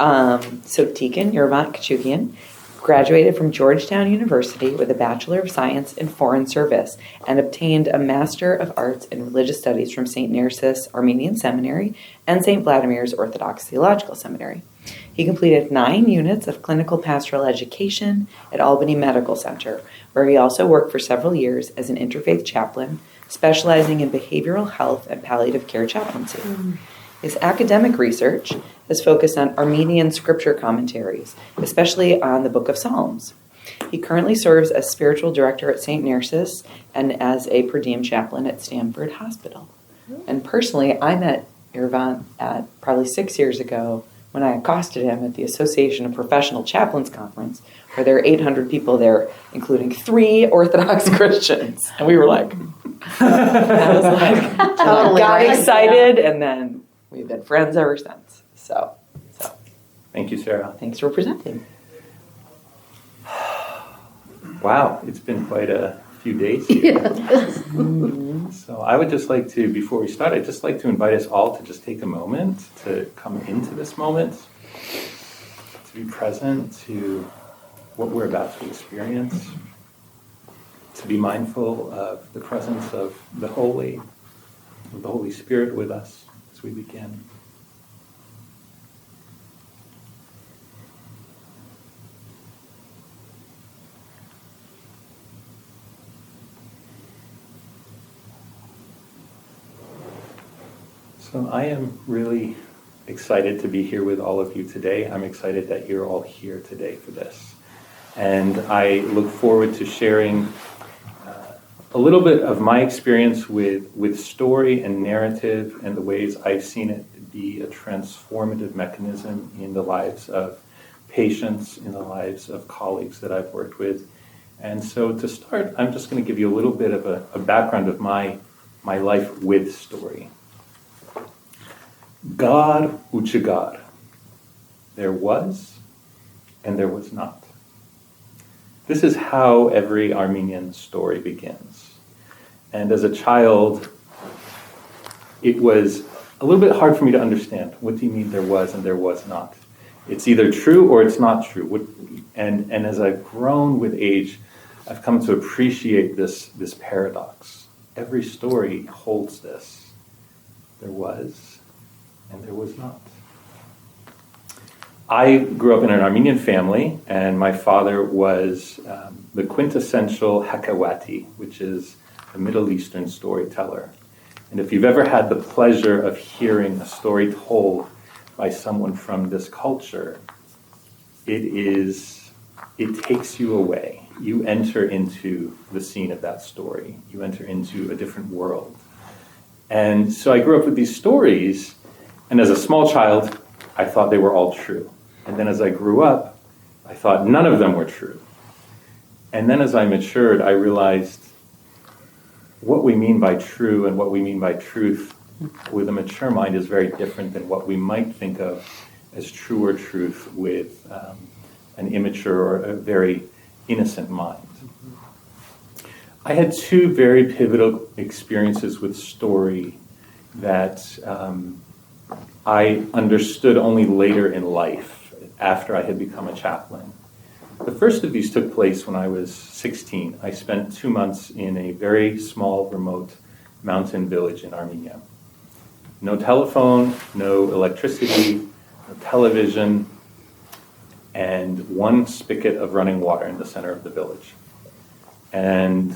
So Tikhon Yervant Kutchukian graduated from Georgetown University with a Bachelor of Science in Foreign Service and obtained a Master of Arts in Religious Studies from St. Narcissus Armenian Seminary and St. Vladimir's Orthodox Theological Seminary. He completed 9 units of clinical pastoral education at Albany Medical Center, where he also worked for several years as an interfaith chaplain, specializing in behavioral health and palliative care chaplaincy. His academic research has focused on Armenian scripture commentaries, especially on the Book of Psalms. He currently serves as spiritual director at St. Narcissus and as a per diem chaplain at Stanford Hospital. And personally, I met Yervant at probably 6 years ago when I accosted him at the Association of Professional Chaplains Conference, where there are 800 people there, including 3 Orthodox Christians. And we were like, I was like, Totally got right. excited, and then we've been friends ever since. So Thank you, Sarah. thanks for presenting. Wow, it's been quite a few days here. Yes. So I would just like to, before we start, I'd just like to invite us all to just take a moment to come into this moment, to be present to what we're about to experience, to be mindful of the presence of the Holy Spirit with us as we begin. So I am really excited to be here with all of you today. I'm excited that you're all here today for this. And I look forward to sharing a little bit of my experience with story and narrative and the ways I've seen it be a transformative mechanism in the lives of patients, in the lives of colleagues that I've worked with. And so to start, I'm just going to give you a little bit of a background of my life with story. God Uchigar. There was and there was not. This is how every Armenian story begins. And as a child, it was a little bit hard for me to understand. What do you mean there was and there was not? It's either true or it's not true. And as I've grown with age, I've come to appreciate this paradox. Every story holds this. There was and there was not. I grew up in an Armenian family, and my father was the quintessential Hakawati, which is a Middle Eastern storyteller. And if you've ever had the pleasure of hearing a story told by someone from this culture, it takes you away. You enter into the scene of that story. You enter into a different world. And so I grew up with these stories, and as a small child, I thought they were all true. And then as I grew up, I thought none of them were true. And then as I matured, I realized what we mean by true and what we mean by truth with a mature mind is very different than what we might think of as true or truth with an immature or a very innocent mind. I had 2 very pivotal experiences with story that I understood only later in life, after I had become a chaplain. The first of these took place when I was 16. I spent 2 months in a very small, remote mountain village in Armenia. No telephone, no electricity, no television, and 1 spigot of running water in the center of the village. And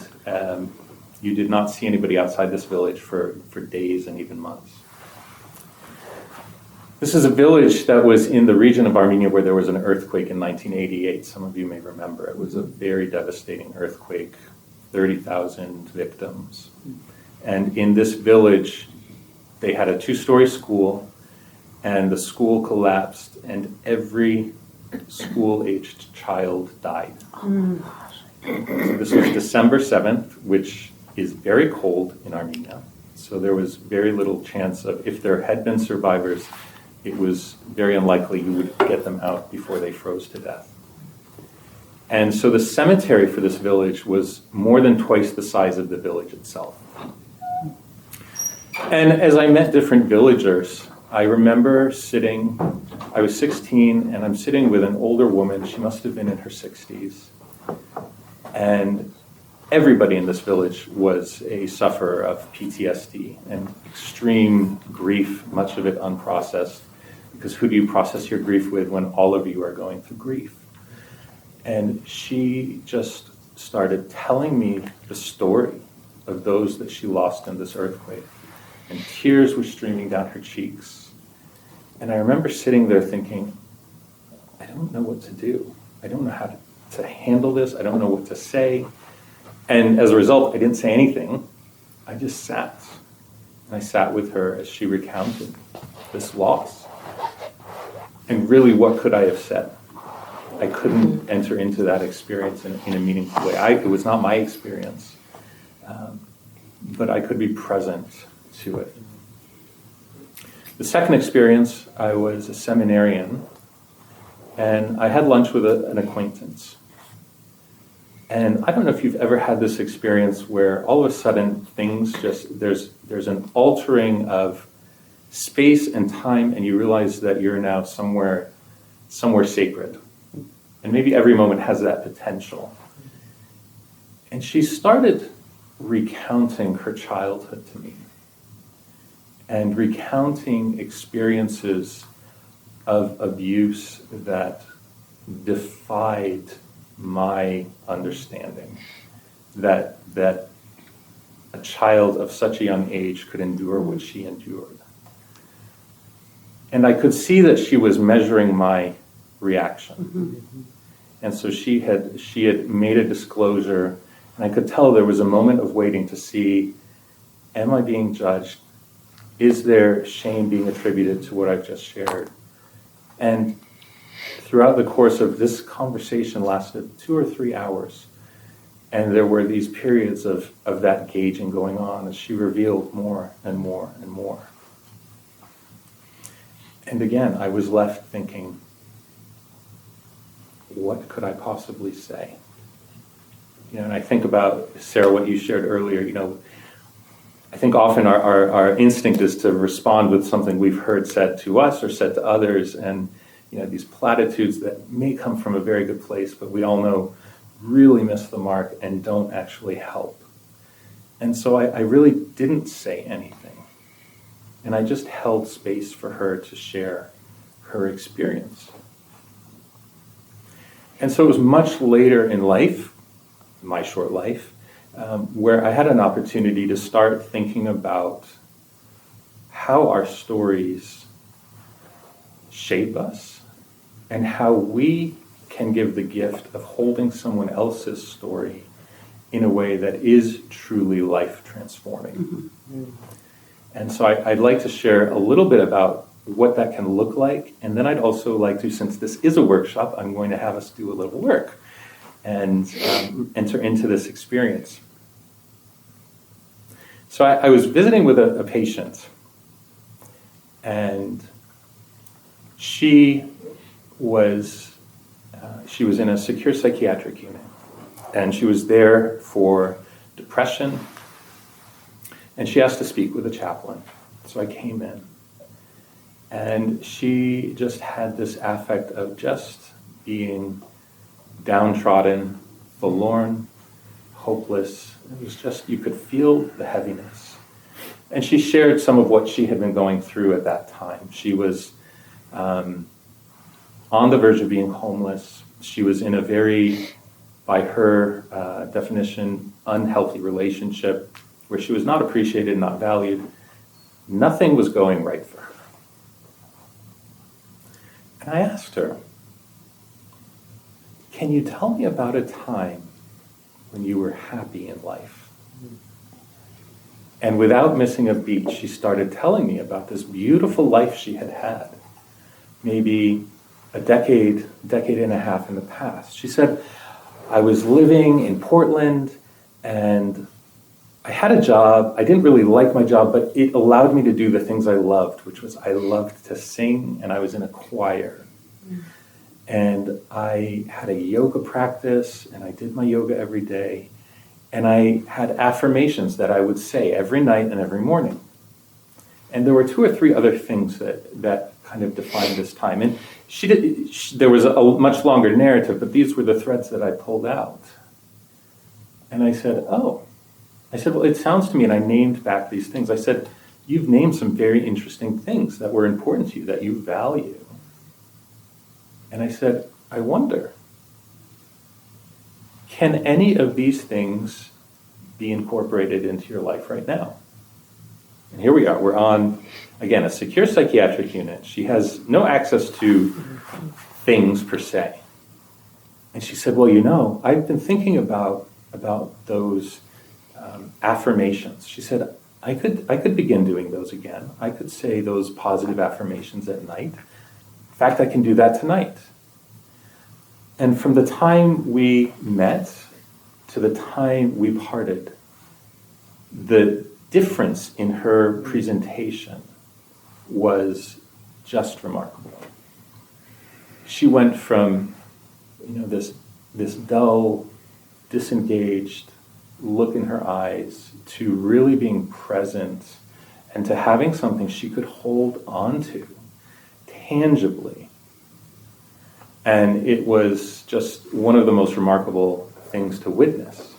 you did not see anybody outside this village for days and even months. This is a village that was in the region of Armenia where there was an earthquake in 1988. Some of you may remember. It was a very devastating earthquake, 30,000 victims. And in this village, they had a 2-story school, and the school collapsed, and every school-aged child died. So this was December 7th, which is very cold in Armenia. So there was very little chance of, if there had been survivors, it was very unlikely you would get them out before they froze to death. And so the cemetery for this village was more than twice the size of the village itself. And as I met different villagers, I remember I was 16, and I'm sitting with an older woman. She must have been in her 60s. And everybody in this village was a sufferer of PTSD and extreme grief, much of it unprocessed. Because who do you process your grief with when all of you are going through grief? And she just started telling me the story of those that she lost in this earthquake. And tears were streaming down her cheeks. And I remember sitting there thinking, I don't know what to do. I don't know how to handle this. I don't know what to say. And as a result, I didn't say anything. I just sat. And I sat with her as she recounted this loss. And really, what could I have said? I couldn't enter into that experience in a meaningful way. It was not my experience, but I could be present to it. The second experience, I was a seminarian, and I had lunch with an acquaintance. And I don't know if you've ever had this experience where all of a sudden things there's an altering of space and time, and you realize that you're now somewhere sacred. And maybe every moment has that potential. And she started recounting her childhood to me and recounting experiences of abuse that defied my understanding, that a child of such a young age could endure what she endured. And I could see that she was measuring my reaction. Mm-hmm. And so she had made a disclosure, and I could tell there was a moment of waiting to see, am I being judged? Is there shame being attributed to what I've just shared? And throughout the course of this conversation lasted 2 or 3 hours, and there were these periods of that gauging going on as she revealed more and more and more. And again, I was left thinking, what could I possibly say? And I think about, Sarah, what you shared earlier, I think often our instinct is to respond with something we've heard said to us or said to others, and these platitudes that may come from a very good place, but we all know really miss the mark and don't actually help. And so I really didn't say anything. And I just held space for her to share her experience. And so it was much later in life, my short life, where I had an opportunity to start thinking about how our stories shape us and how we can give the gift of holding someone else's story in a way that is truly life transforming. Mm-hmm. And so I'd like to share a little bit about what that can look like. And then I'd also like to, since this is a workshop, I'm going to have us do a little work and enter into this experience. So I was visiting with a patient, and she was in a secure psychiatric unit, and she was there for depression, and she asked to speak with a chaplain. So I came in, and she just had this affect of just being downtrodden, forlorn, hopeless. It was just, you could feel the heaviness. And she shared some of what she had been going through at that time. She was on the verge of being homeless. She was in a very, by her definition, unhealthy relationship where she was not appreciated, not valued. Nothing was going right for her. And I asked her, can you tell me about a time when you were happy in life? And without missing a beat, she started telling me about this beautiful life she had had, maybe a decade and a half in the past. She said, I was living in Portland, and I had a job. I didn't really like my job, but it allowed me to do the things I loved, which was I loved to sing, and I was in a choir. And I had a yoga practice, and I did my yoga every day. And I had affirmations that I would say every night and every morning. And there were 2 or 3 other things that kind of defined this time. And there was a much longer narrative, but these were the threads that I pulled out. And I said, well, it sounds to me, and I named back these things. I said, you've named some very interesting things that were important to you, that you value. And I said, I wonder, can any of these things be incorporated into your life right now? And here we are. We're on, again, a secure psychiatric unit. She has no access to things per se. And she said, well, I've been thinking about those affirmations. She said, I could begin doing those again. I could say those positive affirmations at night. In fact, I can do that tonight. And from the time we met to the time we parted, the difference in her presentation was just remarkable. She went from, this dull, disengaged look in her eyes to really being present and to having something she could hold on to tangibly. And it was just one of the most remarkable things to witness.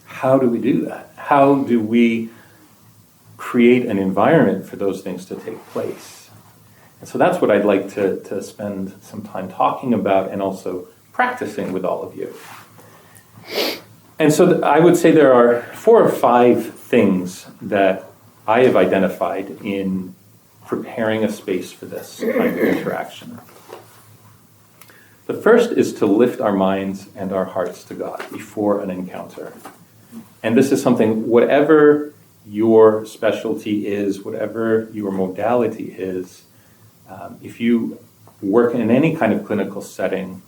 How do we do that? How do we create an environment for those things to take place? And so that's what I'd like to spend some time talking about and also practicing with all of you. And so I would say there are 4 or 5 things that I have identified in preparing a space for this kind of interaction. The first is to lift our minds and our hearts to God before an encounter. And this is something, whatever your specialty is, whatever your modality is, if you work in any kind of clinical setting,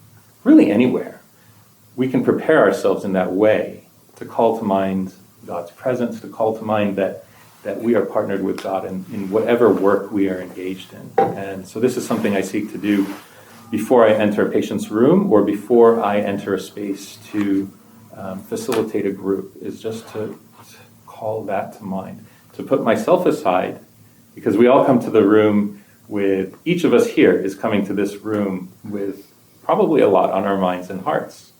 really anywhere, we can prepare ourselves in that way to call to mind God's presence, to call to mind that we are partnered with God in whatever work we are engaged in. And so this is something I seek to do before I enter a patient's room or before I enter a space to facilitate a group, is just to call that to mind, to put myself aside, because we all come to the room with, each of us here is coming to this room with probably a lot on our minds and hearts.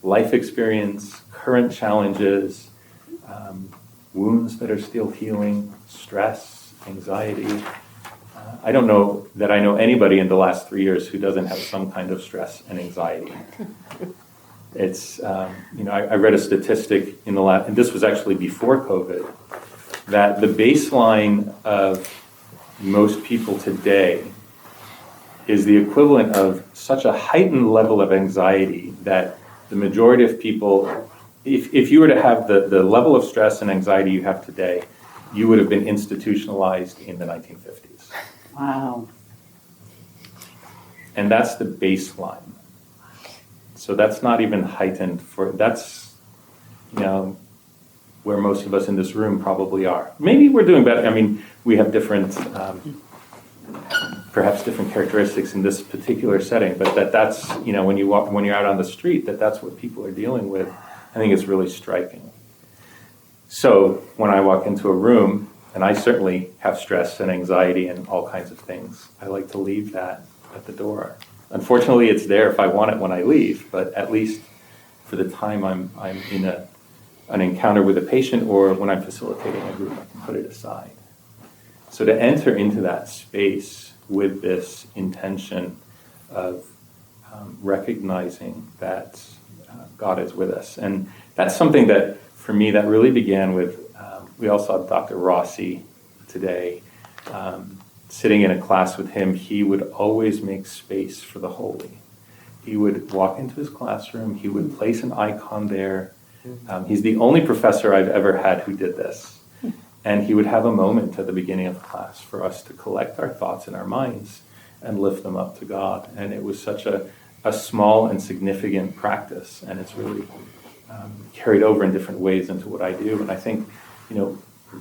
Life experience, current challenges, wounds that are still healing, stress, anxiety. I don't know that I know anybody in the last 3 years who doesn't have some kind of stress and anxiety. It's, I read a statistic and this was actually before COVID, that the baseline of most people today is the equivalent of such a heightened level of anxiety that the majority of people, if you were to have the level of stress and anxiety you have today, you would have been institutionalized in the 1950s. Wow. And that's the baseline. So that's not even heightened that's, where most of us in this room probably are. Maybe we're doing better. I mean, we have different, perhaps different characteristics in this particular setting, but that's, when you're out on the street, that's what people are dealing with. I think it's really striking. So when I walk into a room, and I certainly have stress and anxiety and all kinds of things, I like to leave that at the door. Unfortunately, it's there if I want it when I leave, but at least for the time I'm in an encounter with a patient or when I'm facilitating a group, I can put it aside. So to enter into that space with this intention of recognizing that God is with us. And that's something that, for me, that really began with, we all saw Dr. Rossi today. Sitting in a class with him, he would always make space for the holy. He would walk into his classroom, he would place an icon there. He's the only professor I've ever had who did this. And he would have a moment at the beginning of class for us to collect our thoughts in our minds and lift them up to God. And it was such a small and significant practice, and it's really carried over in different ways into what I do. And I think,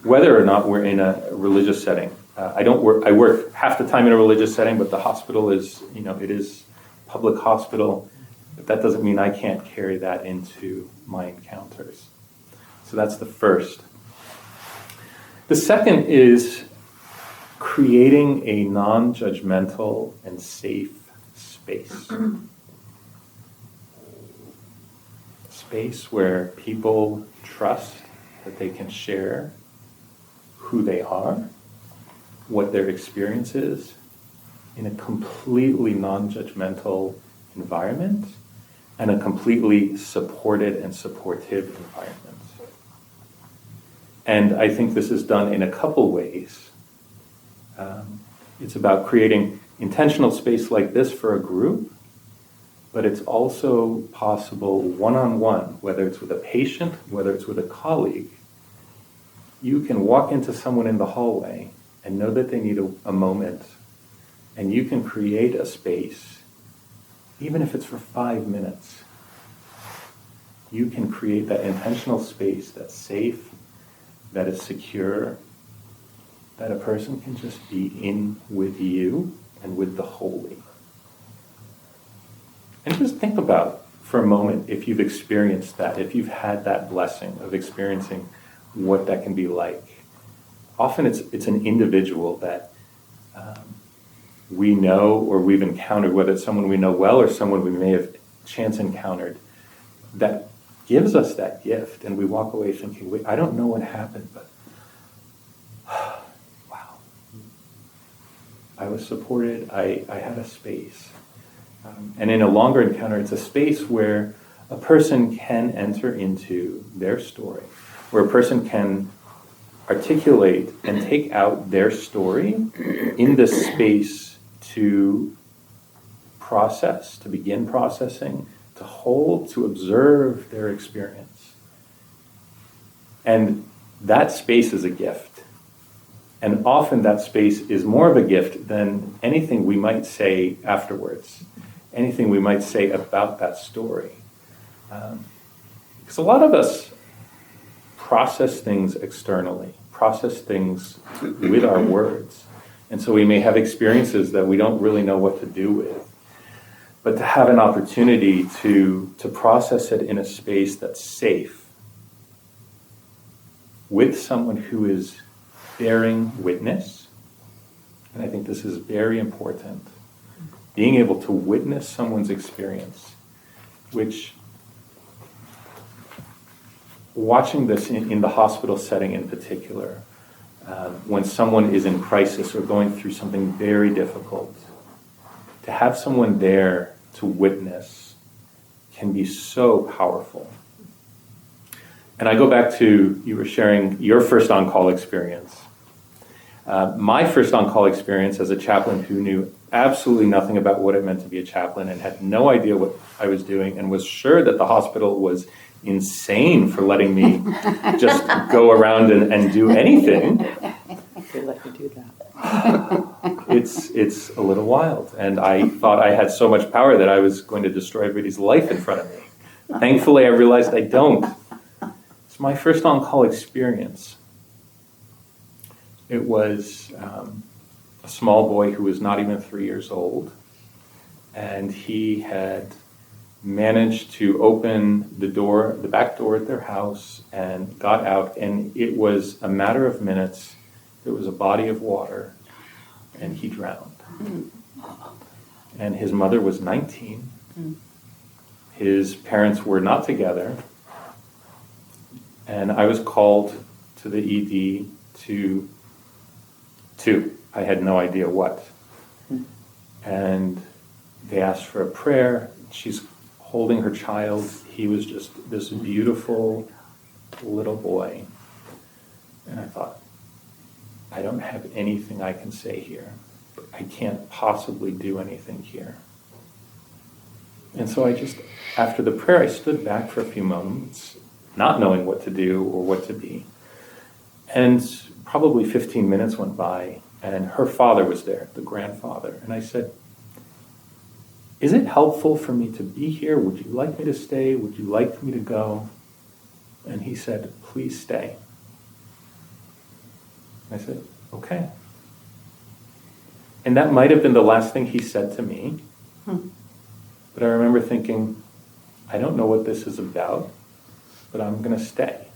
whether or not we're in a religious setting, I work half the time in a religious setting, but the hospital is, it is public hospital, but that doesn't mean I can't carry that into my encounters. So that's the first. The second is creating a non-judgmental and safe space. Space where people trust that they can share who they are, what their experience is, in a completely non-judgmental environment and a completely supported and supportive environment. And I think this is done in a couple ways. It's about creating intentional space like this for a group, but it's also possible one-on-one, whether it's with a patient, whether it's with a colleague. You can walk into someone in the hallway and know that they need a moment, and you can create a space, even if it's for 5 minutes. You can create that intentional space that's safe, that is secure, that a person can just be in with you and with the holy. And just think about for a moment if you've experienced that, if you've had that blessing of experiencing what that can be like. Often it's an individual that we know or we've encountered, whether it's someone we know well or someone we may have chance encountered, that gives us that gift, and we walk away thinking, wait, I don't know what happened, but wow. I was supported, I had a space. And in a longer encounter, it's a space where a person can enter into their story, where a person can articulate and take out their story in this space to process, to begin processing, to hold, to observe their experience. And that space is a gift. And often that space is more of a gift than anything we might say afterwards, anything we might say about that story. Because a lot of us process things externally, process things with our words. And so we may have experiences that we don't really know what to do with. But to have an opportunity to process it in a space that's safe, with someone who is bearing witness, and I think this is very important, being able to witness someone's experience, which, watching this in the hospital setting in particular, when someone is in crisis or going through something very difficult, to have someone there to witness can be so powerful. And I go back to, you were sharing your first on-call experience. My first on-call experience as a chaplain who knew absolutely nothing about what it meant to be a chaplain and had no idea what I was doing and was sure that the hospital was insane for letting me just go around and do anything. They let you do that. It's a little wild. And I thought I had so much power that I was going to destroy everybody's life in front of me. Thankfully, I realized I don't. It's my first on-call experience. It was a small boy who was not even 3 years old. And he had managed to open the door, the back door at their house, and got out. And it was a matter of minutes. There was a body of water, and he drowned. And his mother was 19. His parents were not together. And I was called to the ED to I had no idea what. And they asked for a prayer. She's holding her child. He was just this beautiful little boy. And I thought, I don't have anything I can say here. I can't possibly do anything here. And so I just, after the prayer, I stood back for a few moments, not knowing what to do or what to be. And probably 15 minutes went by, and her father was there, the grandfather. And I said, is it helpful for me to be here? Would you like me to stay? Would you like me to go? And he said, please stay. I said, okay. And that might have been the last thing he said to me. But I remember thinking, I don't know what this is about, but I'm going to stay.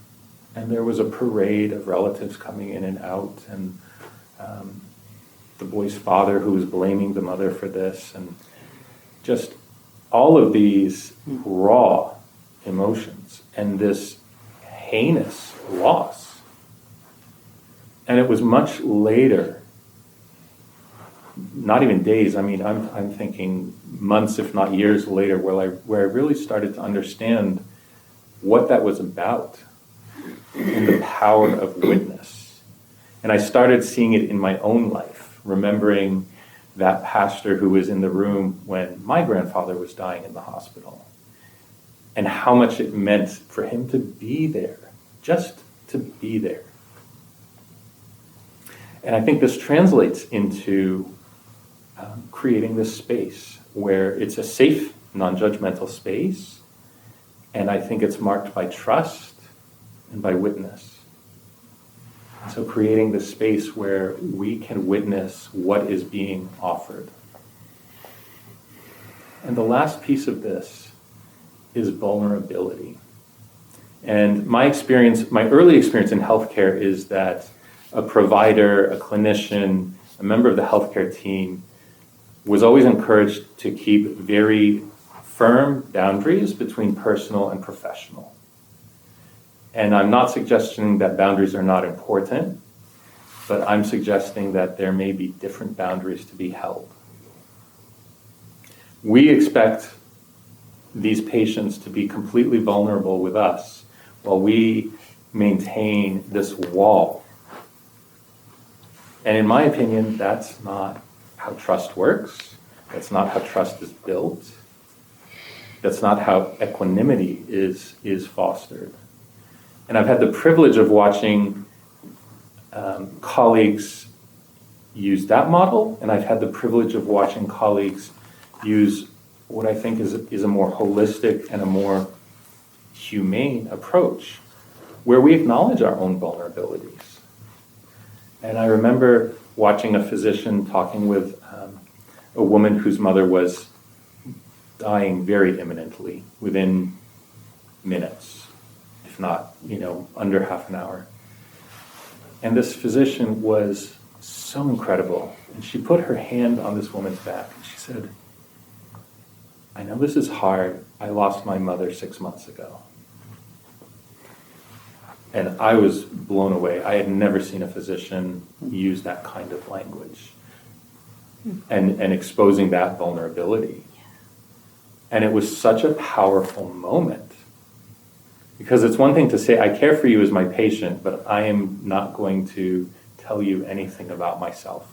And there was a parade of relatives coming in and out, and the boy's father who was blaming the mother for this, and just all of these raw emotions and this heinous loss. And it was much later, not even days, I mean, I'm thinking months, if not years later, where I really started to understand what that was about and the power of witness. And I started seeing it in my own life, remembering that pastor who was in the room when my grandfather was dying in the hospital, and how much it meant for him to be there, just to be there. And I think this translates into creating this space where it's a safe, non-judgmental space, and I think it's marked by trust and by witness. So creating this space where we can witness what is being offered. And the last piece of this is vulnerability. And my early experience in healthcare is that a provider, a clinician, a member of the healthcare team was always encouraged to keep very firm boundaries between personal and professional. And I'm not suggesting that boundaries are not important, but I'm suggesting that there may be different boundaries to be held. We expect these patients to be completely vulnerable with us while we maintain this wall. And in my opinion, that's not how trust works. That's not how trust is built. That's not how equanimity is fostered. And I've had the privilege of watching colleagues use that model, and I've had the privilege of watching colleagues use what I think is a more holistic and a more humane approach, where we acknowledge our own vulnerabilities. And I remember watching a physician talking with a woman whose mother was dying very imminently, within minutes, if not, under half an hour. And this physician was so incredible. And she put her hand on this woman's back and she said, "I know this is hard. I lost my mother 6 months ago." And I was blown away. I had never seen a physician use that kind of language and exposing that vulnerability. And it was such a powerful moment, because it's one thing to say, I care for you as my patient, but I am not going to tell you anything about myself.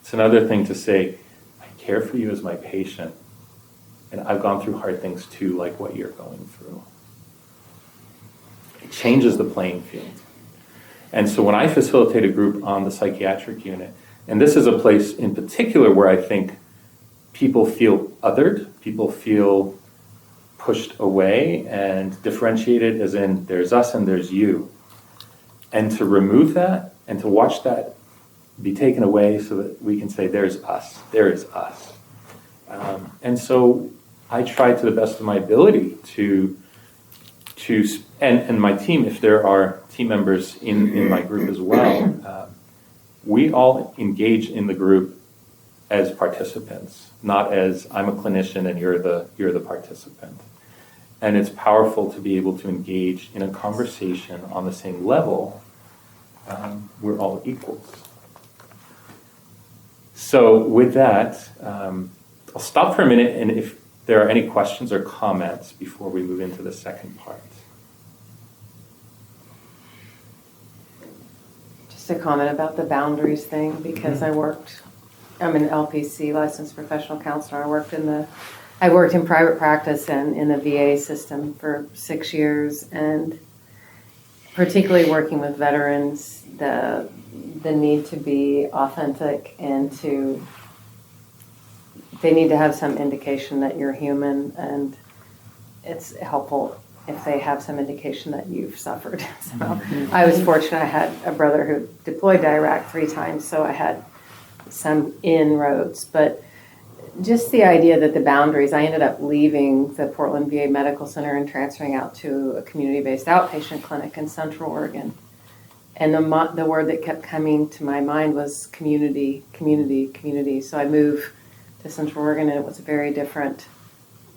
It's another thing to say, I care for you as my patient, and I've gone through hard things too, like what you're going through. It changes the playing field. And so when I facilitate a group on the psychiatric unit, and this is a place in particular where I think people feel othered, people feel pushed away and differentiated, as in there's us and there's you. And to remove that and to watch that be taken away so that we can say there's us, there is us. And so I try to the best of my ability to and my team, if there are team members in my group as well, we all engage in the group as participants, not as I'm a clinician and you're the participant. And it's powerful to be able to engage in a conversation on the same level. We're all equals. So with that, I'll stop for a minute, and if there are any questions or comments before we move into the second part. Just a comment about the boundaries thing, because I'm an LPC, licensed professional counselor. I worked in private practice and in the VA system for 6 years, and particularly working with veterans, the need to be authentic and they need to have some indication that you're human, and it's helpful if they have some indication that you've suffered. So I was fortunate. I had a brother who deployed to Iraq 3 times, so I had some inroads, but just the idea that the boundaries, I ended up leaving the Portland VA Medical Center and transferring out to a community-based outpatient clinic in Central Oregon. And the word that kept coming to my mind was community, community, community. So I moved to Central Oregon, and it was a very different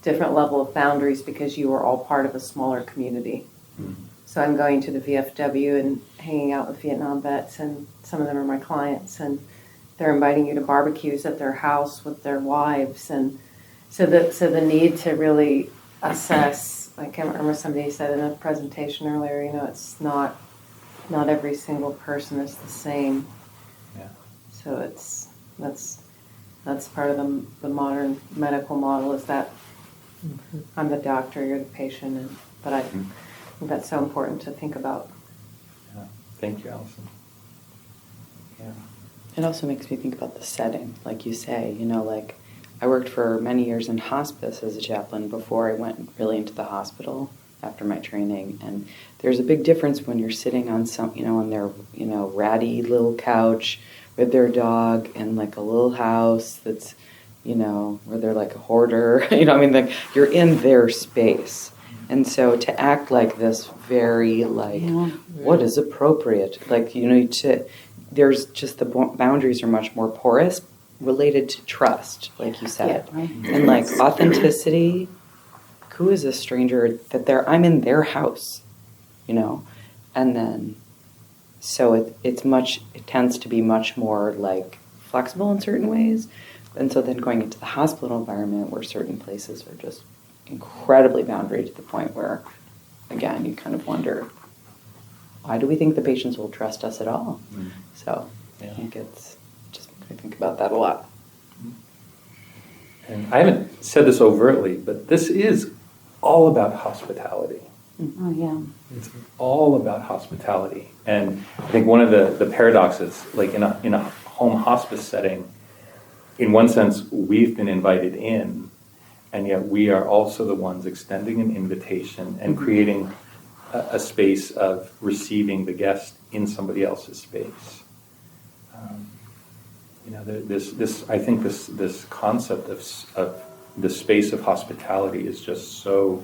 level of boundaries because you were all part of a smaller community. Mm-hmm. So I'm going to the VFW and hanging out with Vietnam vets, and some of them are my clients, and they're inviting you to barbecues at their house with their wives. And so the need to really assess, I can't remember, somebody said in a presentation earlier, it's not every single person is the same. Yeah. So that's part of the modern medical model, is that I'm the doctor, you're the patient, but I think that's so important to think about. Yeah. Thank you, Allison. Yeah. It also makes me think about the setting, like you say, like I worked for many years in hospice as a chaplain before I went really into the hospital after my training. And there's a big difference when you're sitting on on their, ratty little couch with their dog in like a little house that's, where they're like a hoarder, like you're in their space. And so to act like this very what is appropriate, there's just the boundaries are much more porous, related to trust, like you said, and like authenticity. Who is a stranger that I'm in their house, and then so it tends to be much more like flexible in certain ways, and so then going into the hospital environment where certain places are just incredibly boundary to the point where, again, you kind of wonder, why do we think the patients will trust us at all? Mm. So I think it's just makes me think about that a lot. And I haven't said this overtly, but this is all about hospitality. Oh, yeah. It's all about hospitality. And I think one of the paradoxes, like in a home hospice setting, in one sense, we've been invited in, and yet we are also the ones extending an invitation and creating a space of receiving the guest in somebody else's space. I think this concept of the space of hospitality is just so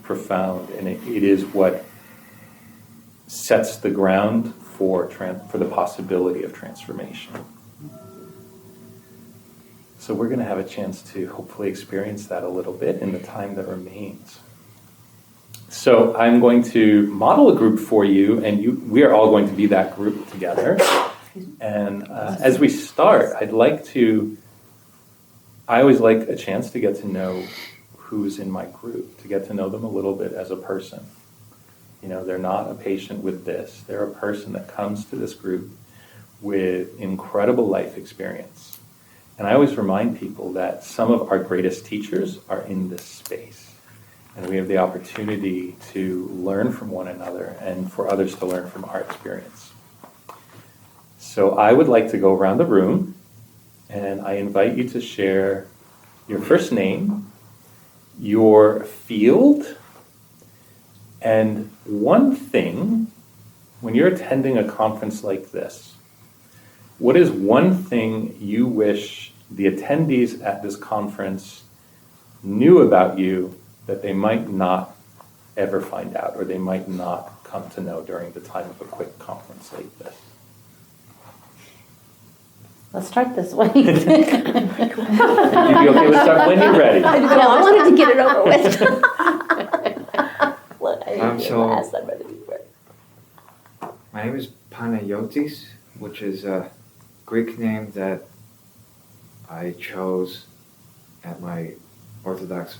profound, and it is what sets the ground for the possibility of transformation. So we're going to have a chance to hopefully experience that a little bit in the time that remains. So I'm going to model a group for you, and we are all going to be that group together. And as we start, I always like a chance to get to know who's in my group, to get to know them a little bit as a person. They're not a patient with this. They're a person that comes to this group with incredible life experience. And I always remind people that some of our greatest teachers are in this space. And we have the opportunity to learn from one another and for others to learn from our experience. So I would like to go around the room, and I invite you to share your first name, your field, and one thing, when you're attending a conference like this, what is one thing you wish the attendees at this conference knew about you that they might not ever find out, or they might not come to know during the time of a quick conference like this? Let's start this way. You'd be okay with start when you're ready. No, I wanted to get it over with. Look, my name is Panayotis, which is a Greek name that I chose at my Orthodox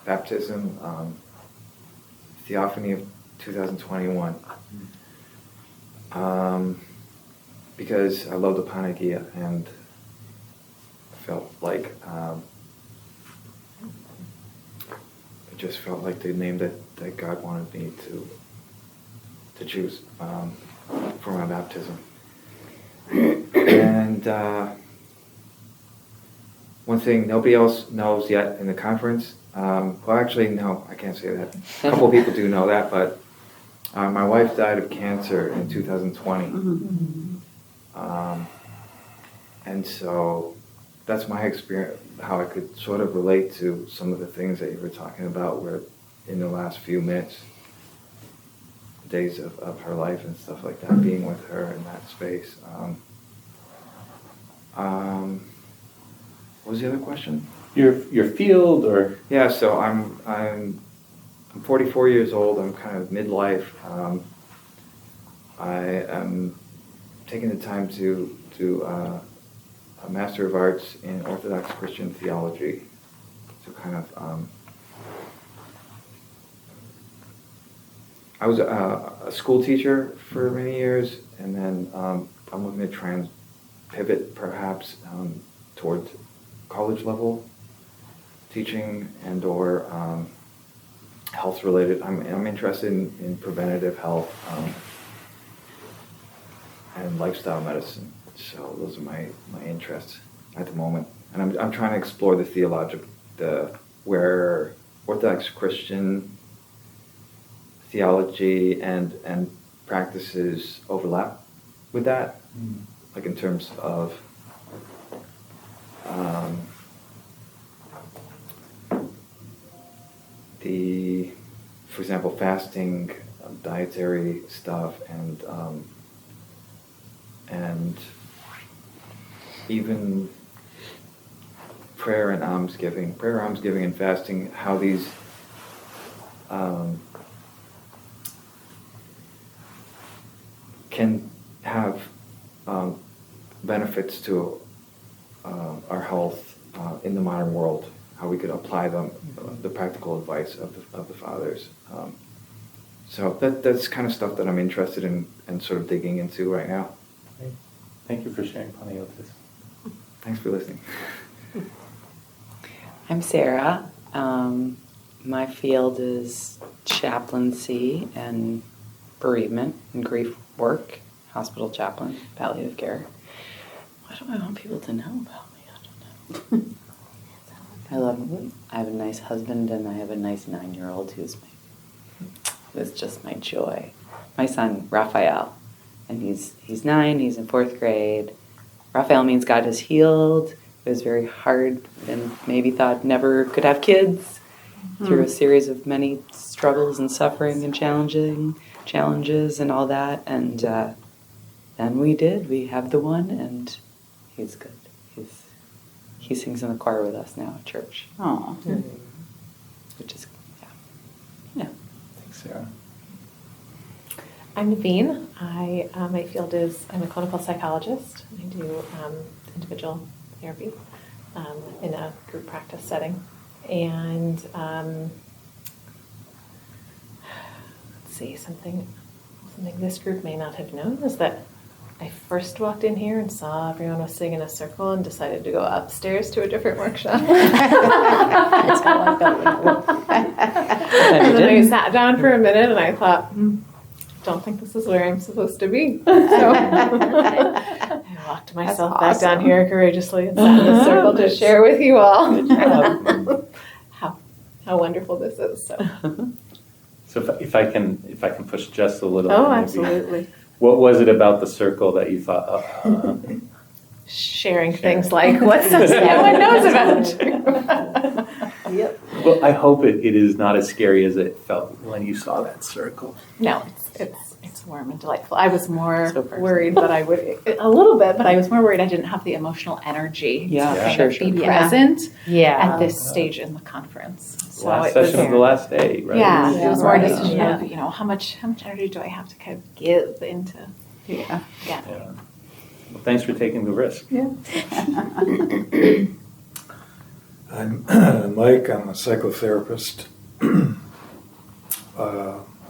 baptism, Theophany of 2021. Because I love the Panagia, and I felt like it just felt like the name that God wanted me to choose for my baptism. And one thing nobody else knows yet in the conference, well, actually, no, I can't say that. A couple of people do know that, but my wife died of cancer in 2020. And so that's my experience, how I could sort of relate to some of the things that you were talking about, where in the last few minutes, days of her life and stuff like that, being with her in that space. What was the other question? Your field, or Yeah, so I'm 44 years old. I'm kind of midlife. I am taking the time to do a Master of Arts in Orthodox Christian Theology. So kind of, I was a school teacher for many years, and then I'm looking to try and pivot perhaps towards college level teaching and or health related. I'm interested in preventative health and lifestyle medicine. So those are my interests at the moment, and I'm trying to explore where Orthodox Christian theology and practices overlap with that, like in terms of for example, fasting, dietary stuff, and even prayer and almsgiving and fasting, how these can have benefits to our health in the modern world, how we could apply them, the practical advice of the fathers. So that's kind of stuff that I'm interested in and sort of digging into right now. Great. Thank you for sharing, Panagiotis. Thanks for listening. I'm Sarah. My field is chaplaincy and bereavement and grief work, hospital chaplain, palliative care. What do I want people to know about me? I don't know. I have a nice husband, and I have a nice 9-year-old who's just my joy. My son, Raphael, and he's 9, he's in 4th grade. Raphael means God has healed. It was very hard and maybe thought never could have kids through a series of many struggles and suffering and challenges and all that. And then we did. We have the one, and he's good. He sings in the choir with us now at church. Oh. Which is, yeah. Thanks, Sarah. I'm Naveen. My field is, I'm a clinical psychologist. I do individual therapy in a group practice setting. And let's see, something this group may not have known is that I first walked in here and saw everyone was sitting in a circle and decided to go upstairs to a different workshop. That's how I felt. And then I sat down for a minute and I thought, don't think this is where I'm supposed to be. So I walked myself back down here courageously and sat in a circle to share with you all how wonderful this is. So if I can push just a little. Oh, maybe, absolutely. What was it about the circle that you thought? Sharing things like what someone knows about. Yep. Well, I hope it is not as scary as it felt when you saw that circle. No, it's warm and delightful. I was more So personal. worried, but I was more worried I didn't have the emotional energy Yeah, to sure. be present Yeah. at this stage in the conference. So Last it was, session of the last day, right? it was more a Right. decision Yeah. of, how much energy do I have to kind of give into Yeah. Yeah. Well, thanks for taking the risk. Yeah. I'm Mike. I'm a psychotherapist.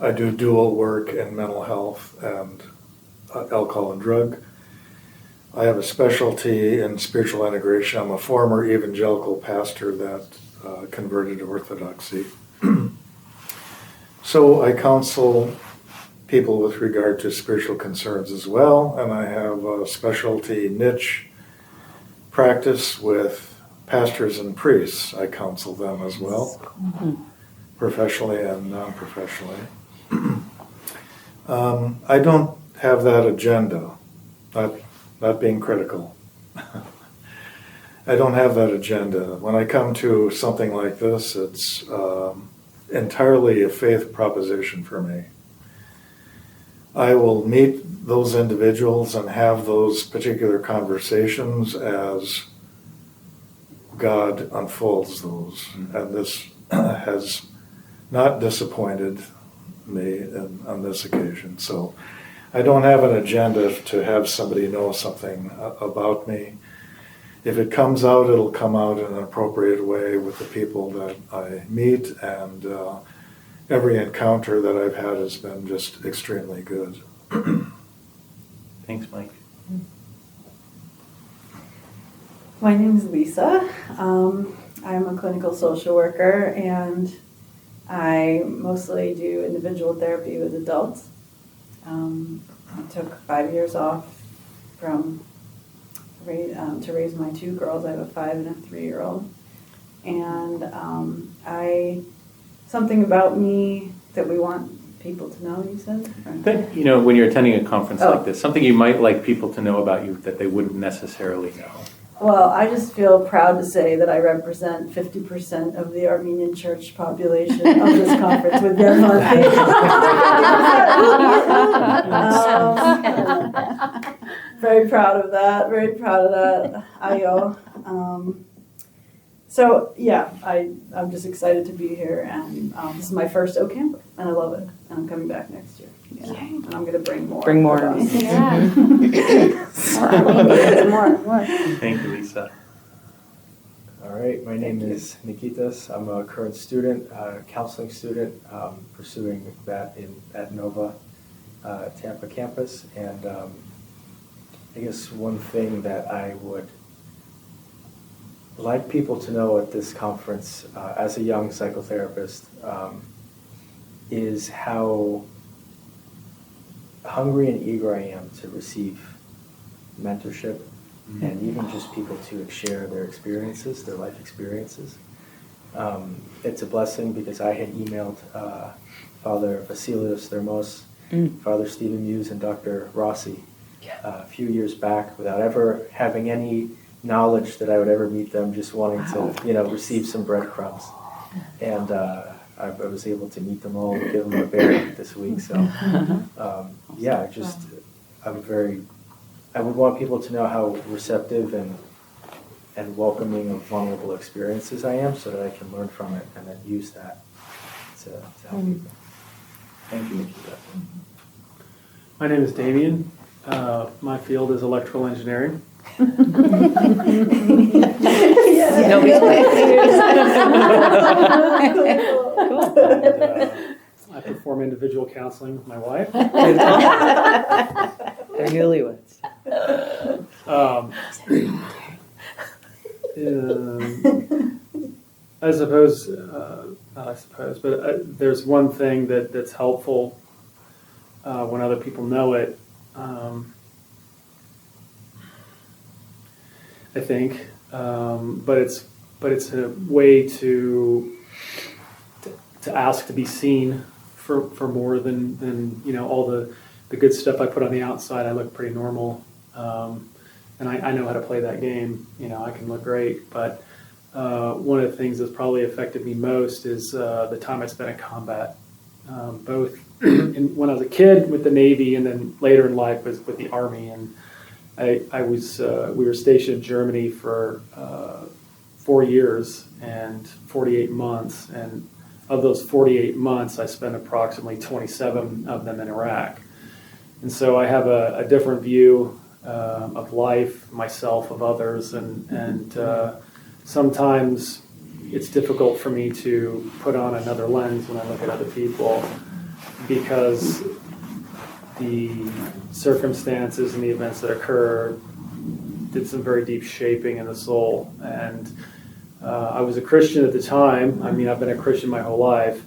I do dual work in mental health and alcohol and drug. I have a specialty in spiritual integration. I'm a former evangelical pastor that converted to Orthodoxy. So I counsel people with regard to spiritual concerns as well, and I have a specialty niche practice with pastors and priests. I counsel them as well, professionally and non-professionally. I don't have that agenda, not being critical. I don't have that agenda. When I come to something like this, it's entirely a faith proposition for me. I will meet those individuals and have those particular conversations as God unfolds those. And this has not disappointed me on this occasion. So I don't have an agenda to have somebody know something about me. If it comes out, it'll come out in an appropriate way with the people that I meet, and every encounter that I've had has been just extremely good. Thanks, Mike. My name is Lisa. I'm a clinical social worker, and I mostly do individual therapy with adults. I took 5 years off from to raise my 2 girls. I have a 5 and a 3-year-old, and something about me that we want people to know. You said, That, when you're attending a conference like this, something you might like people to know about you that they wouldn't necessarily know. Well, I just feel proud to say that I represent 50% of the Armenian church population of this conference with Yervant. Very proud of that. Very proud of that, Ayo. So yeah, I'm just excited to be here, and this is my first OCAMPR, and I love it. And I'm coming back next year. Yeah. And I'm going to bring more. Bring more. Yeah. More. Thank you, Lisa. All right, my name is Nikitas. I'm a current student, counseling student, pursuing that at Nova Tampa campus. And I guess one thing that I would like people to know at this conference as a young psychotherapist is how hungry and eager I am to receive mentorship and even just people to share their experiences, their life experiences. It's a blessing because I had emailed Father Vasilios Thermos, Father Stephen Muse, and Dr. Rossi a few years back without ever having any knowledge that I would ever meet them, just wanting to, receive some breadcrumbs. And I was able to meet them all and give them a bear this week. So, I would want people to know how receptive and welcoming of vulnerable experiences I am, so that I can learn from it and then use that to help people. Thank you, Nikita. My name is Damien. My field is electrical engineering. Nobody's I perform individual counseling with my wife. They're newlyweds. But there's one thing that's helpful when other people know it. I think, but it's a way to ask to be seen for more than all the good stuff I put on the outside. I look pretty normal, and I know how to play that game. I can look great, but one of the things that's probably affected me most is the time I spent in combat, both when I was a kid with the Navy, and then later in life with the Army. And we were stationed in Germany for 4 years and 48 months, and of those 48 months, I spent approximately 27 of them in Iraq. And so I have a different view of life, myself, of others, and sometimes it's difficult for me to put on another lens when I look at other people, because the circumstances and the events that occurred did some very deep shaping in the soul. And I was a Christian at the time. I mean, I've been a Christian my whole life,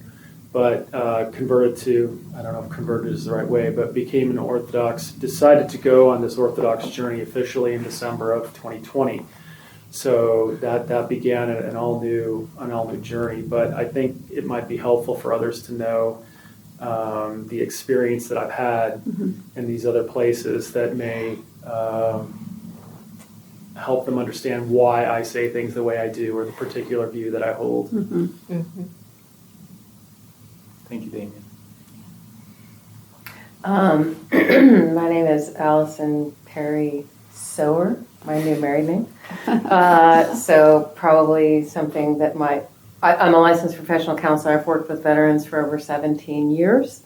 but converted to, I don't know if converted is the right way, but became an Orthodox, decided to go on this Orthodox journey officially in December of 2020. So that began an all new journey. But I think it might be helpful for others to know the experience that I've had in these other places that may help them understand why I say things the way I do or the particular view that I hold. Thank you, Damien. My name is Allison Perry Sower, my new married name. So probably something that I'm a licensed professional counselor. I've worked with veterans for over 17 years.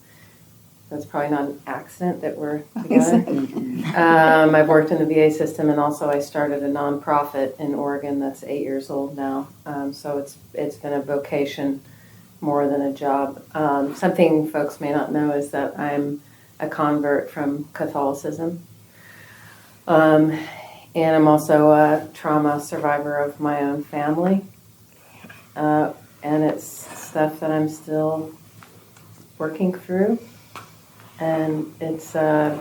That's probably not an accident that we're together. I've worked in the VA system, and also I started a nonprofit in Oregon that's 8 years old now. So it's been a vocation more than a job. Something folks may not know is that I'm a convert from Catholicism. And I'm also a trauma survivor of my own family. And it's stuff that I'm still working through. And it's, I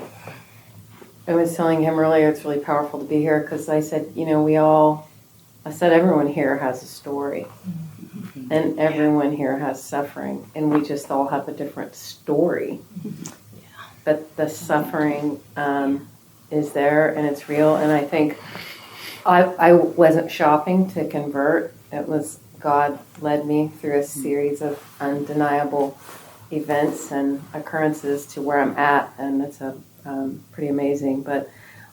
was telling him earlier, it's really powerful to be here because I said, I said everyone here has a story. And everyone here has suffering. And we just all have a different story. But the suffering is there and it's real. And I think I wasn't shopping to convert. It was God led me through a series of undeniable events and occurrences to where I'm at. And it's pretty amazing. But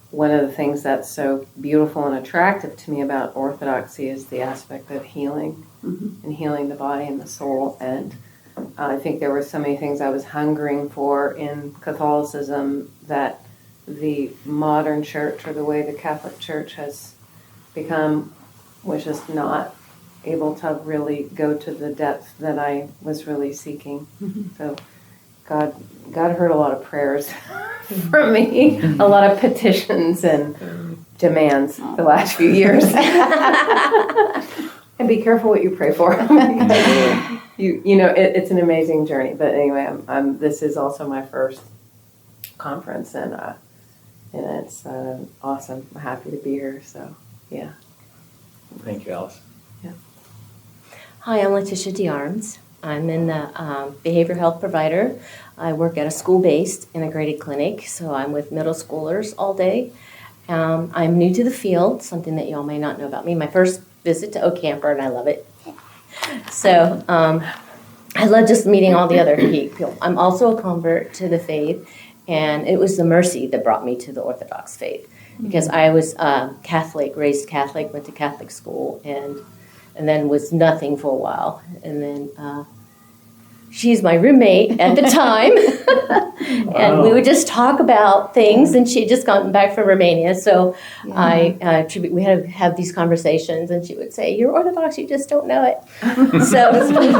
one of the things that's so beautiful and attractive to me about Orthodoxy is the aspect of healing and healing the body and the soul. And I think there were so many things I was hungering for in Catholicism that the modern church, or the way the Catholic Church has become, was just not able to really go to the depth that I was really seeking. So God heard a lot of prayers from me, a lot of petitions and demands the last few years. And be careful what you pray for. It's an amazing journey. But anyway, this is also my first conference, and it's awesome. I'm happy to be here. So, yeah. Thank you, Alice. Yeah. Hi, I'm Letitia DeArms. I'm in the behavioral health provider. I work at a school-based integrated clinic, so I'm with middle schoolers all day. I'm new to the field, something that y'all may not know about me. My first visit to OCAMPR, and I love it. So I love just meeting all the other people. I'm also a convert to the faith, and it was the mercy that brought me to the Orthodox faith, because I was Catholic, raised Catholic, went to Catholic school, and then was nothing for a while. And then she's my roommate at the time. And we would just talk about things, and she had just gotten back from Romania. So we had to have these conversations, and she would say, "You're Orthodox, you just don't know it." So it's true.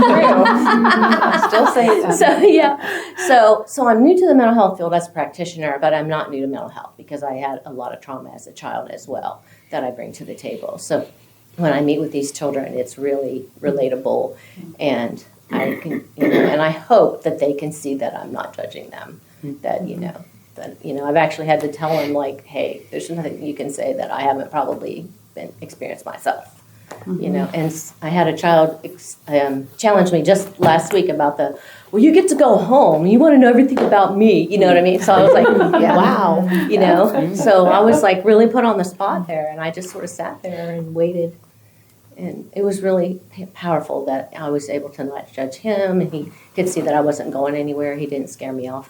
Still say that. So I'm new to the mental health field as a practitioner, but I'm not new to mental health because I had a lot of trauma as a child as well that I bring to the table. So when I meet with these children, it's really relatable, and I can, and I hope that they can see that I'm not judging them. That I've actually had to tell them, like, hey, there's nothing you can say that I haven't probably experienced myself. And I had a child challenge me just last week about well, you get to go home. You want to know everything about me. You know what I mean? So I was like, wow, So I was like really put on the spot there, and I just sort of sat there and waited. And it was really powerful that I was able to not judge him, and he could see that I wasn't going anywhere. He didn't scare me off.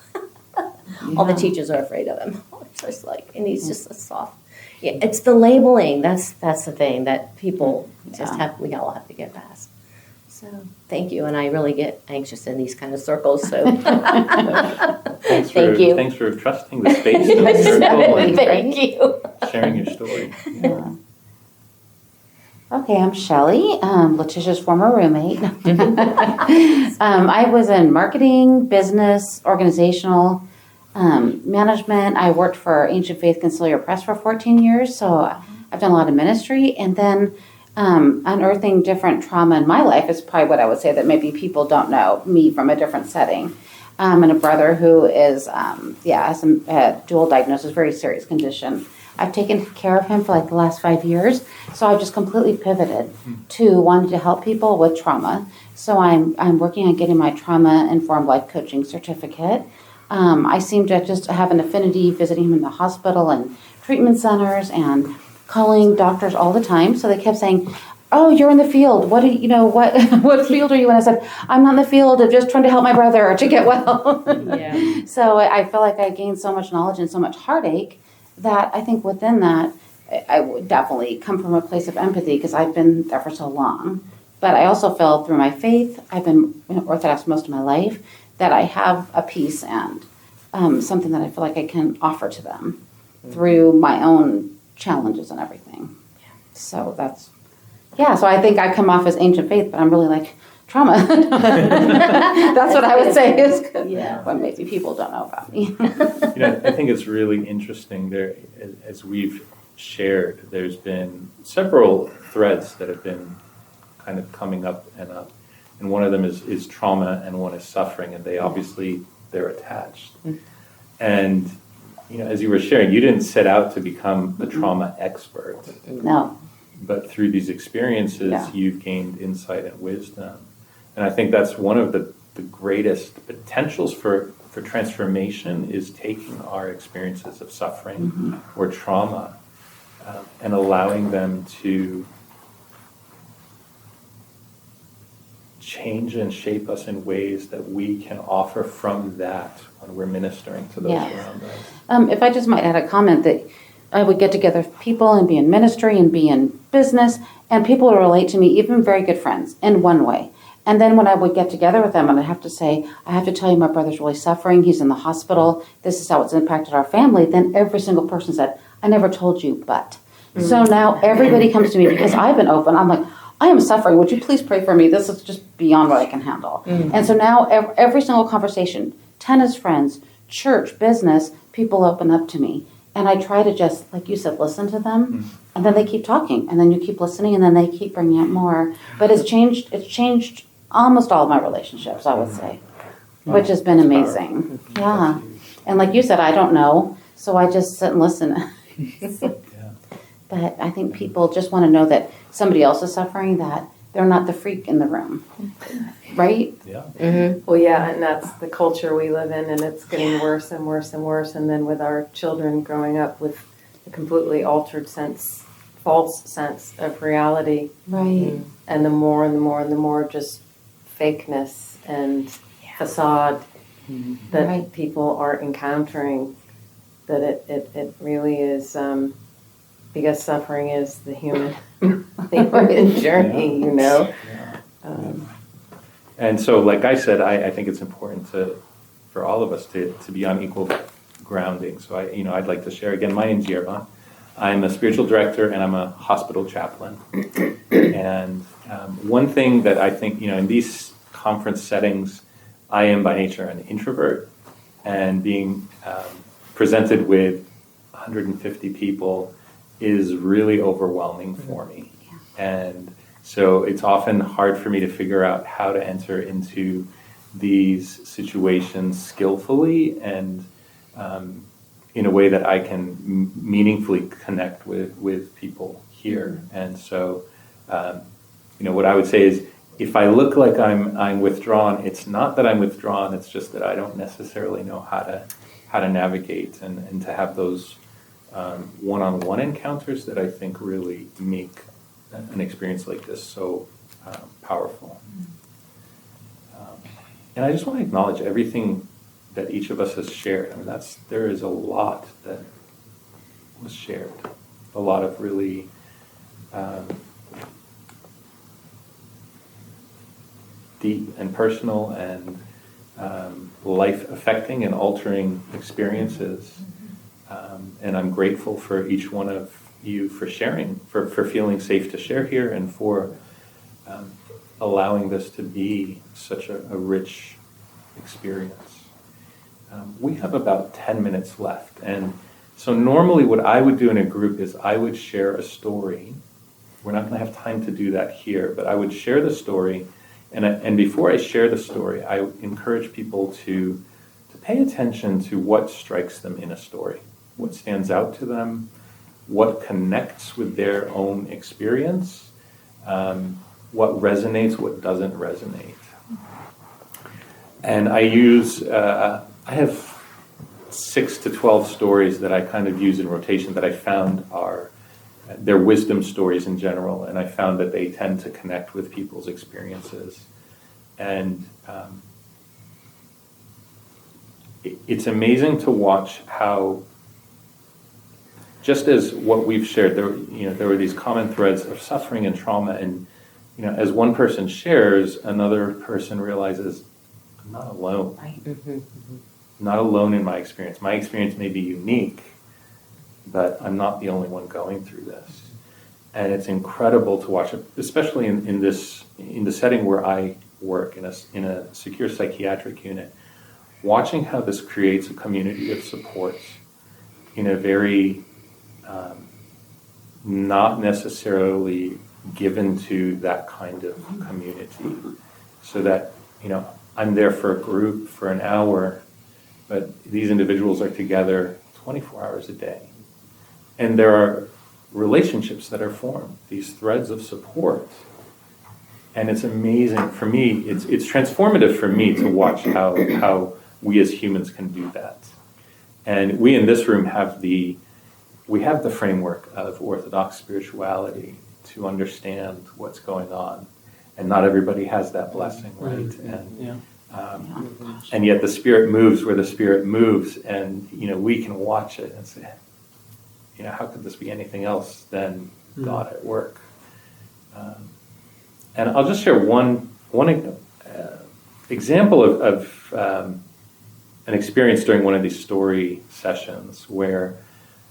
All the teachers are afraid of him. It's just and he's just a soft. Yeah, it's the labeling. That's the thing that people we all have to get past. So thank you, and I really get anxious in these kind of circles. So Thank you. Thanks for trusting the space of the circle and Thank you. sharing your story. Yeah. Okay, I'm Shelly, Letitia's former roommate. I was in marketing, business, organizational management. I worked for Ancient Faith Conciliar Press for 14 years, so I've done a lot of ministry. And then unearthing different trauma in my life is probably what I would say that maybe people don't know me from a different setting. And a brother who is, has a dual diagnosis, very serious condition. I've taken care of him for like the last 5 years, so I've just completely pivoted to wanting to help people with trauma. So I'm working on getting my trauma-informed life coaching certificate. I seem to just have an affinity visiting him in the hospital and treatment centers and calling doctors all the time. So they kept saying, "Oh, you're in the field. What do you know? What what field are you in?" I said, "I'm not in the field of just trying to help my brother to get well." Yeah. So I feel like I gained so much knowledge and so much heartache that I think within that, I would definitely come from a place of empathy because I've been there for so long. But I also feel through my faith, I've been Orthodox most of my life, that I have a peace and something that I feel like I can offer to them through my own challenges and everything. So that's, yeah, so I think I come off as ancient faith, but I'm really like trauma. That's what I would say is what maybe people don't know about me. I think it's really interesting there, as we've shared, there's been several threads that have been kind of coming up. And one of them is trauma and one is suffering, and they're attached. And, as you were sharing, you didn't set out to become a trauma expert. No. But through these experiences, you've gained insight and wisdom. And I think that's one of the greatest potentials for transformation is taking our experiences of suffering or trauma and allowing them to change and shape us in ways that we can offer from that when we're ministering to those around us. If I just might add a comment that I would get together with people and be in ministry and be in business, and people would relate to me, even very good friends, in one way. And then when I would get together with them and I'd have to say, I have to tell you my brother's really suffering, he's in the hospital, this is how it's impacted our family, then every single person said, I never told you, but. So now everybody comes to me because I've been open. I'm like, I am suffering, would you please pray for me? This is just beyond what I can handle. And so now every single conversation, tennis friends, church, business, people open up to me. And I try to just, like you said, listen to them, and then they keep talking, and then you keep listening, and then they keep bringing up more. But it's changed almost all of my relationships, I would say, which has been amazing. Yeah. And like you said, I don't know, so I just sit and listen. But I think people just want to know that somebody else is suffering, that they're not the freak in the room, right? Yeah. Well, yeah, and that's the culture we live in, and it's getting worse and worse and worse. And then with our children growing up with a completely altered false sense of reality. Right. And the more and the more and the more just fakeness and facade that people are encountering, that it really is, because suffering is the human journey, And so, like I said, I think it's important for all of us to be on equal grounding. So I'd like to share again. My name's Yervant. I'm a spiritual director and I'm a hospital chaplain. And one thing that I think, in these conference settings, I am by nature an introvert, and being presented with 150 people is really overwhelming for me. And so it's often hard for me to figure out how to enter into these situations skillfully and in a way that I can meaningfully connect with people here. And so, what I would say is, if I look like I'm withdrawn, it's not that I'm withdrawn, it's just that I don't necessarily know how to navigate and to have those one-on-one encounters that I think really make an experience like this so powerful. And I just want to acknowledge everything that each of us has shared. I mean, there is a lot that was shared, a lot of really deep and personal and life-affecting and altering experiences. And I'm grateful for each one of you for sharing, for feeling safe to share here, and for allowing this to be such a rich experience. We have about 10 minutes left. And so normally what I would do in a group is I would share a story. We're not going to have time to do that here, but I would share the story. And before I share the story, I encourage people to pay attention to what strikes them in a story, what stands out to them, what connects with their own experience, what resonates, what doesn't resonate. And I have 6 to 12 stories that I kind of use in rotation that I found are they're wisdom stories in general, and I found that they tend to connect with people's experiences. And it's amazing to watch how, just as what we've shared, there were these common threads of suffering and trauma, and as one person shares, another person realizes, I'm not alone. Right. I'm not alone in my experience. My experience may be unique, but I'm not the only one going through this. And it's incredible to watch it, especially in the setting where I work, in a secure psychiatric unit, watching how this creates a community of supports in a very not necessarily given to that kind of community. So that, I'm there for a group for an hour, but these individuals are together 24 hours a day. And there are relationships that are formed, these threads of support. And it's amazing for me, it's transformative for me to watch how we as humans can do that. And we in this room have the framework of Orthodox spirituality to understand what's going on. And not everybody has that blessing, right? And, and yet the Spirit moves where the Spirit moves, and we can watch it and say, how could this be anything else than God at work? And I'll just share one example of an experience during one of these story sessions where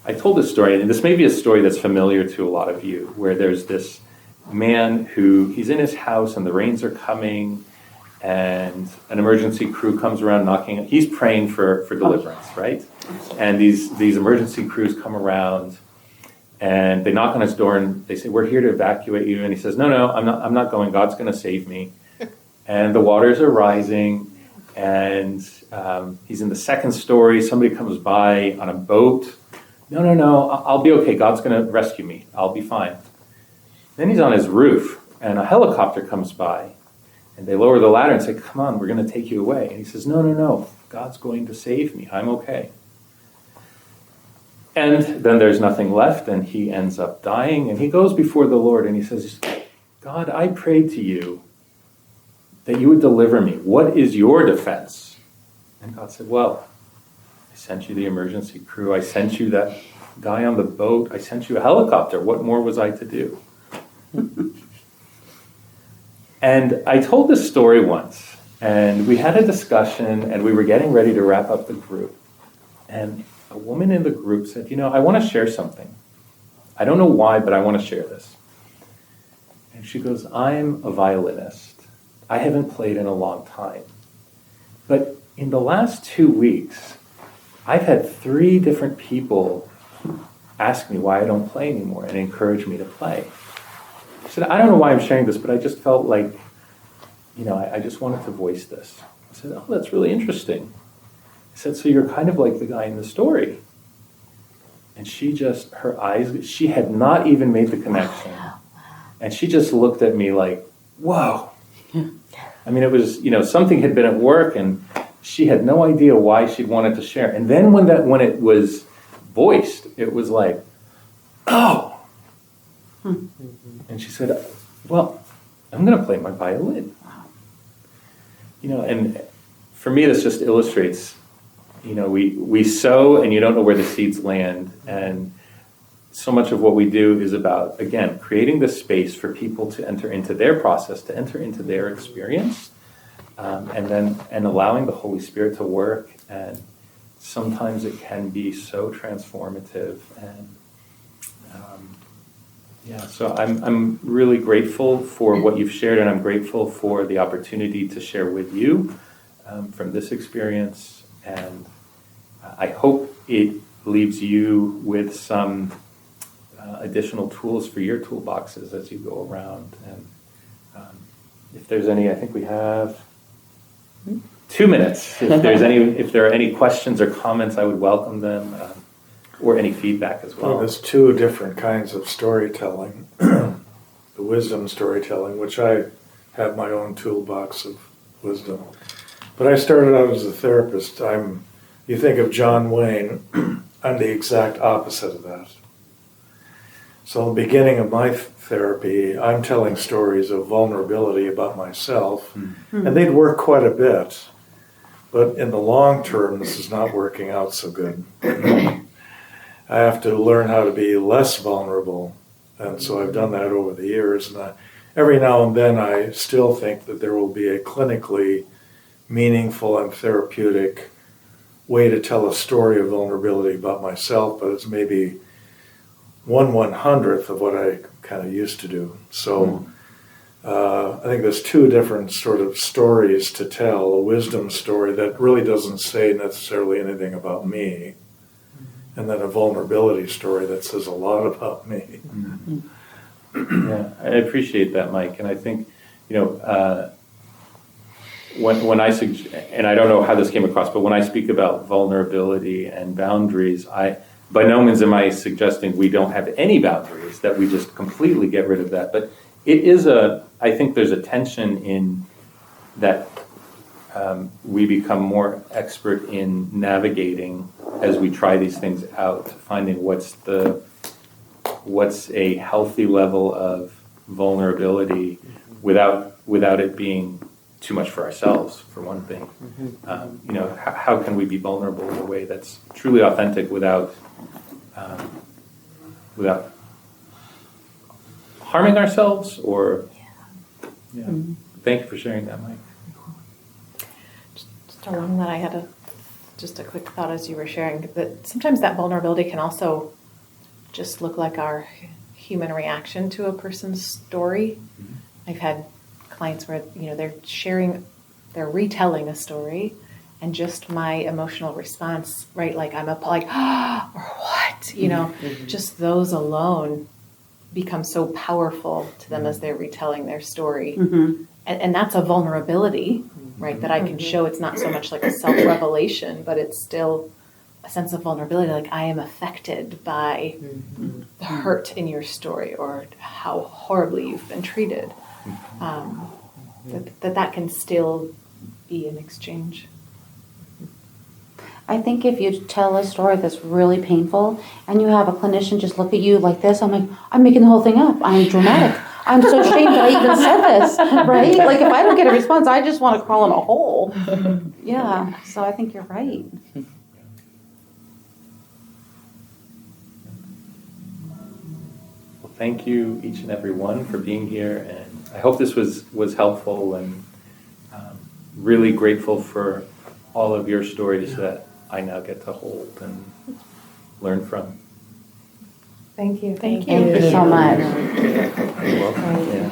I told this story, and this may be a story that's familiar to a lot of you, where there's this man he's in his house and the rains are coming, and an emergency crew comes around knocking. He's praying for deliverance, right? And these emergency crews come around and they knock on his door and they say, "We're here to evacuate you." And he says, No, I'm not going. God's going to save me. And the waters are rising, and he's in the second story. Somebody comes by on a boat. No, I'll be okay. God's going to rescue me. I'll be fine. Then he's on his roof, and a helicopter comes by, and they lower the ladder and say, "Come on, we're going to take you away." And he says, No, God's going to save me. I'm okay. And then there's nothing left, and he ends up dying, and he goes before the Lord, and he says, "God, I prayed to you that you would deliver me. What is your defense?" And God said, "Well, I sent you the emergency crew. I sent you that guy on the boat. I sent you a helicopter. What more was I to do?" And I told this story once, and we had a discussion, and we were getting ready to wrap up the group. And a woman in the group said, "I want to share something. I don't know why, but I want to share this." And she goes, "I'm a violinist. I haven't played in a long time. But in the last 2 weeks, I've had 3 different people ask me why I don't play anymore and encourage me to play." I said, "I don't know why I'm sharing this, but I just felt like, I just wanted to voice this." I said, "Oh, that's really interesting." I said, "So you're kind of like the guy in the story." And her eyes, she had not even made the connection. And she just looked at me like, whoa. I mean, it was, something had been at work, and she had no idea why she'd wanted to share. And then when it was voiced, it was like, oh. And she said, "Well, I'm going to play my violin." And for me, this just illustrates, we sow and you don't know where the seeds land. And so much of what we do is about, again, creating the space for people to enter into their process, to enter into their experience, and allowing the Holy Spirit to work. And sometimes it can be so transformative. And so I'm really grateful for what you've shared, and I'm grateful for the opportunity to share with you from this experience. And I hope it leaves you with some additional tools for your toolboxes as you go around. And if there's any, I think we have 2 minutes. If there are any questions or comments, I would welcome them, or any feedback as well. Well, there's 2 different kinds of storytelling. The wisdom storytelling, which I have my own toolbox of wisdom. But I started out as a therapist. You think of John Wayne, I'm the exact opposite of that. So in the beginning of my therapy, I'm telling stories of vulnerability about myself, and they'd work quite a bit. But in the long term, this is not working out so good. I have to learn how to be less vulnerable. And so I've done that over the years. And every now and then I still think that there will be a clinically meaningful and therapeutic way to tell a story of vulnerability about myself, but it's maybe 1/100th of what I kind of used to do. So I think there's two different sort of stories to tell. A wisdom story that really doesn't say necessarily anything about me, and then a vulnerability story that says a lot about me. Yeah, I appreciate that, Mike. And I think, when I and I don't know how this came across, but when I speak about vulnerability and boundaries, by no means am I suggesting we don't have any boundaries, that we just completely get rid of that. But it is I think there's a tension in that we become more expert in navigating as we try these things out, finding what's a healthy level of vulnerability without it being too much for ourselves, for one thing. How can we be vulnerable in a way that's truly authentic without harming ourselves? Thank you for sharing that, Mike. Just along that, I had just a quick thought as you were sharing that sometimes that vulnerability can also just look like our human reaction to a person's story. I've had clients where they're retelling a story, and just my emotional response, right? Like I'm up, like or what, just those alone become so powerful to them as they're retelling their story, and that's a vulnerability, right? That I can show. It's not so much like a self-revelation, but it's still a sense of vulnerability, like I am affected by the hurt in your story or how horribly you've been treated. That can still be an exchange. I think if you tell a story that's really painful and you have a clinician just look at you like this, I'm like, I'm making the whole thing up. I'm dramatic. I'm so ashamed that I even said this, right? Like if I don't get a response, I just want to crawl in a hole. Yeah, so I think you're right. Well, thank you each and every one for being here, and I hope this was helpful, and really grateful for all of your stories that I now get to hold and learn from. Thank you. Thank Thank you so much. You're welcome. Yeah.